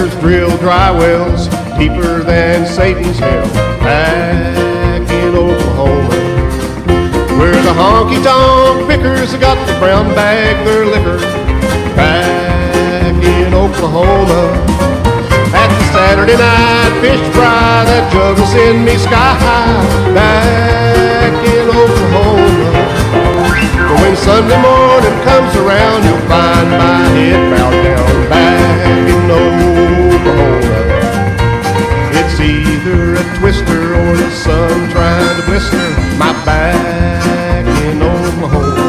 miners drill dry wells deeper than Satan's hell back in Oklahoma, where the honky-tonk pickers got to brown bag their liquor back in Oklahoma. At the Saturday night fish fry that jug will send me sky high back in Oklahoma. But when Sunday morning comes around, you'll find my head bowed down back in Oklahoma. It's either a twister or the sun trying to blister my back in Oklahoma.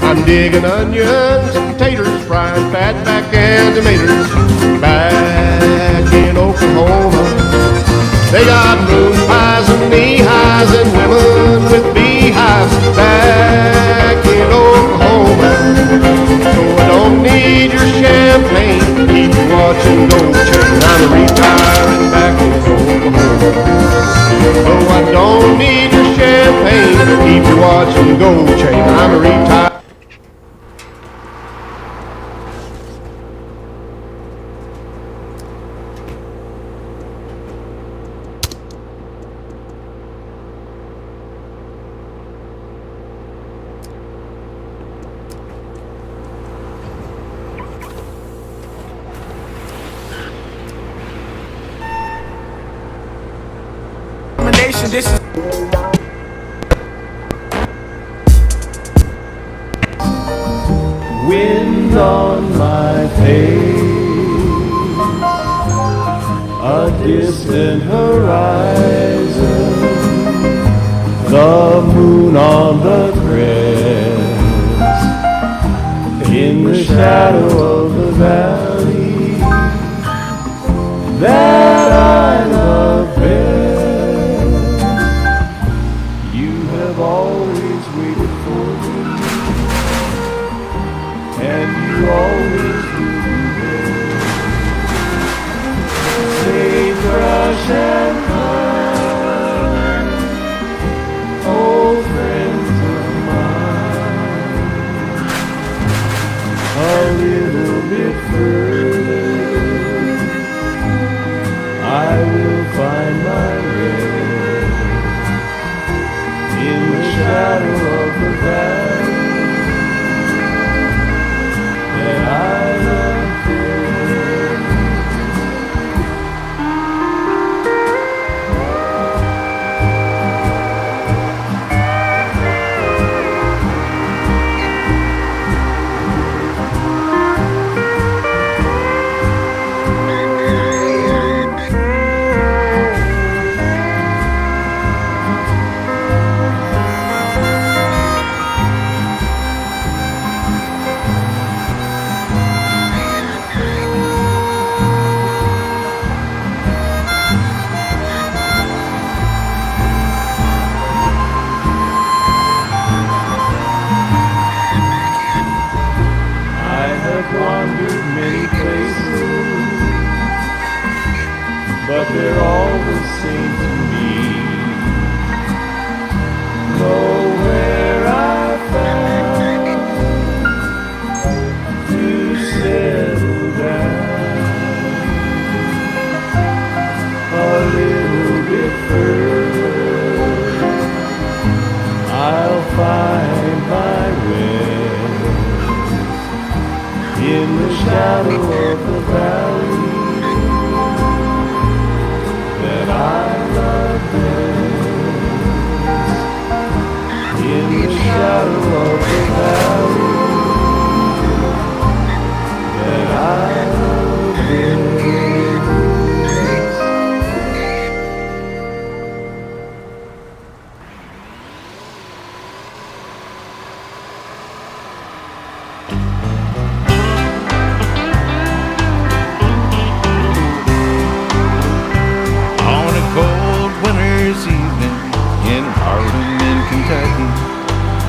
I'm digging onions and taters, frying fatback and tomatoes back in Oklahoma. They got moon pies and knee highs and women with beehives back in Oklahoma. So I don't need your champagne, keep you watching Gold Chain. I'm retiring back in Oklahoma. No, I don't need your champagne, keep you watching Gold Chain. I'm retired. This is wind on my face, a distant horizon, the moon on the crest, in the shadow of the valley that I love best. Always waited for me, and you always will be there. Sagebrush and pine, old friends of mine. A little bit further, I will find my way in the shadow of the valley that I love best. Wandered many places, but they're all the same to me. Nowhere I found to settle down. A little bit further, I'll find my way in the shadow of the valley that I love best. In the shadow of the valley that I love best.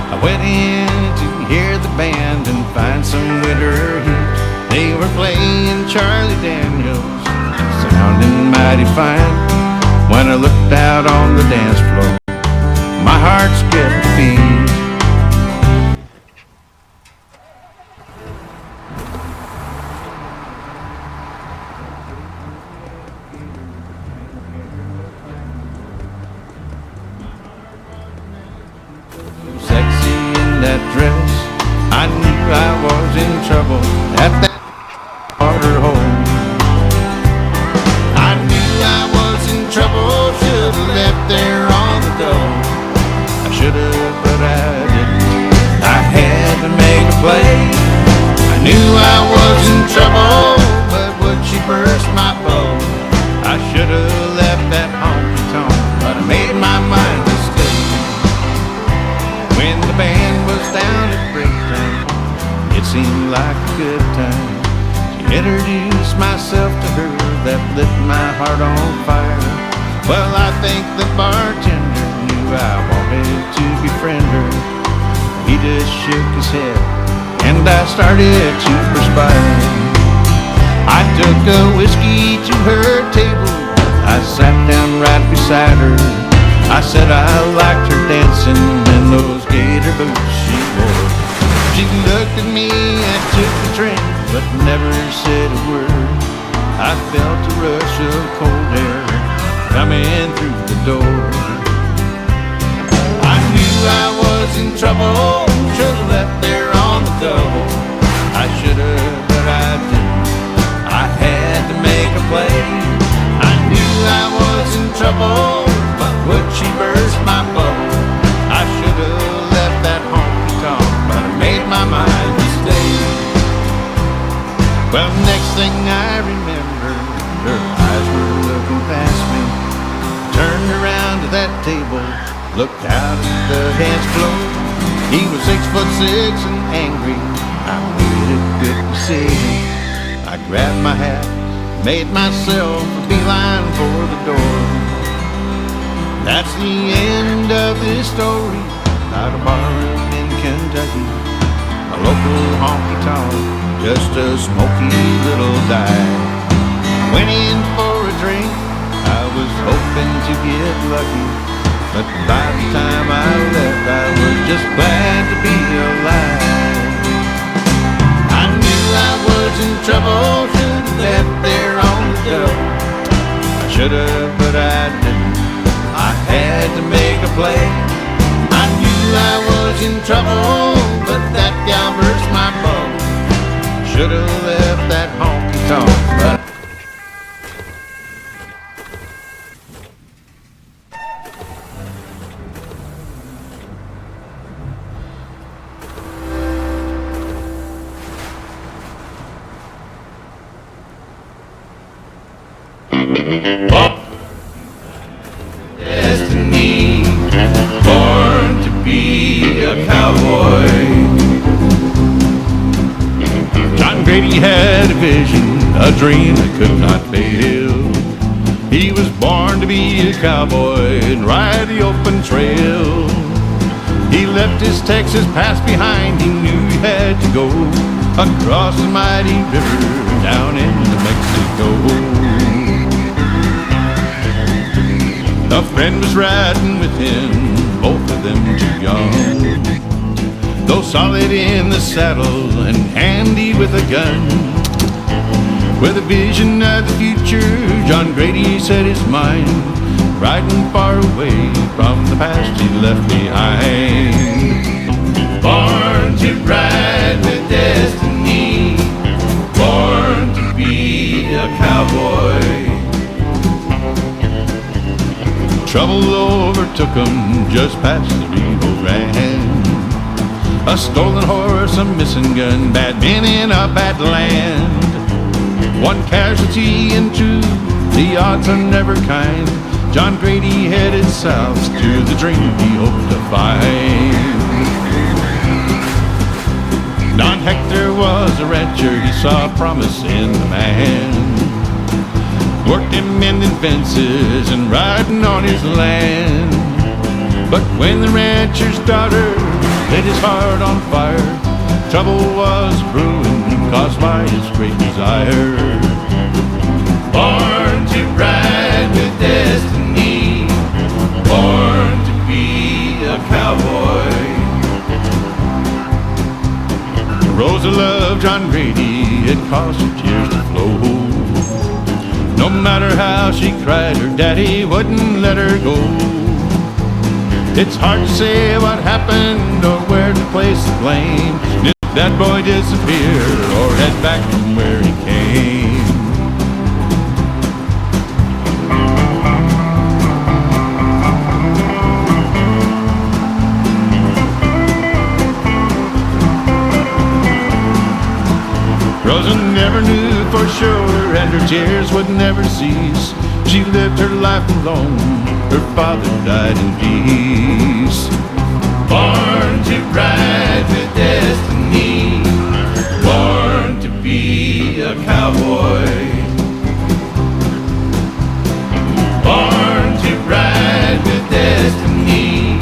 I went in to hear the band and find some winter heat. They were playing Charlie Daniels, sounding mighty fine. When I looked out on the dance floor, my heart skipped a beat. trouble, but would she burst my bubble? I should have left that honky tonk, but I made my mind to stay. When the band was down at breakdown, it seemed like a good time to introduce myself to her that lit my heart on fire. Well, I think the bartender knew I wanted to befriend her. He just shook his head, and I started to perspire. I took a whiskey to her table, I sat down right beside her. I said I liked her dancing in those gator boots she wore. She looked at me and took the drink, but never said a word. I felt a rush of cold air coming through the door. I knew I was in trouble, should've left there on the double. I should've, but I didn't. I had to make a play. I knew I was in trouble, but would she burst my bubble? I should've left that honky tonk, but I made my mind to stay. Well, next thing I remember, her eyes were looking past me. Turned around to that table, looked out at the dance floor. He was 6'6" and angry. I made it good to see him. I grabbed my hat, made myself a beeline for the door. That's the end of this story about a barroom in Kentucky, a local honky-tonk, just a smoky little dive. Went in for a drink, I was hoping to get lucky, but by the time I left, I was just glad to be alive. I knew I was in trouble, should've left there on the double. I should've, but I didn't. I had to make a play. I knew I was in trouble, but that gal burst my bubble. Should've left that honky tonk, but destiny, born to be a cowboy. John Grady had a vision, a dream that could not fail. He was born to be a cowboy and ride the open trail. He left his Texas past behind, he knew he had to go across the mighty river down into Mexico. A friend was riding with him, both of them too young, though solid in the saddle and handy with a gun. With a vision of the future, John Grady set his mind, riding far away from the past he left behind. Born to ride with destiny, born to be a cowboy. Trouble overtook him just past the Rio Grande. A stolen horse, a missing gun, bad men in a bad land. One casualty and two, the odds are never kind. John Grady headed south to the dream he hoped to find. Don Hector was a rancher, he saw promise in the man. Worked him mending fences and riding on his land. But when the rancher's daughter lit his heart on fire, trouble was brewing caused by his great desire. Born to ride with destiny, born to be a cowboy. The rose of love, John Grady, it caused her tears to flow. No matter how she cried, her daddy wouldn't let her go. It's hard to say what happened or where to place the blame. Did that boy disappear or head back from where he came? Rosa never knew for sure, and her tears would never cease. She lived her life alone, her father died in peace. Born to ride with destiny, born to be a cowboy. Born to ride with destiny,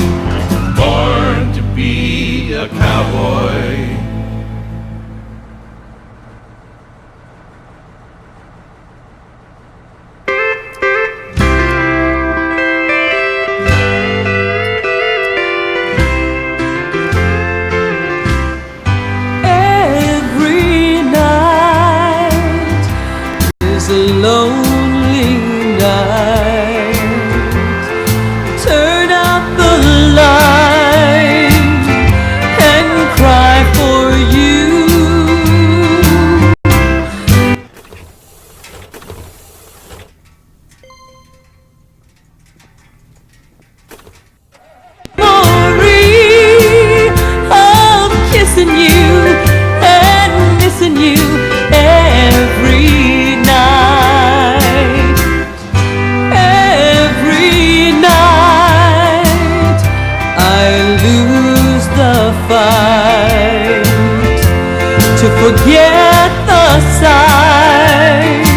born to be a cowboy. A lonely night. Turn out the light and cry for you. Memory of kissing you and missing you every night, every night. I lose the fight to forget the sight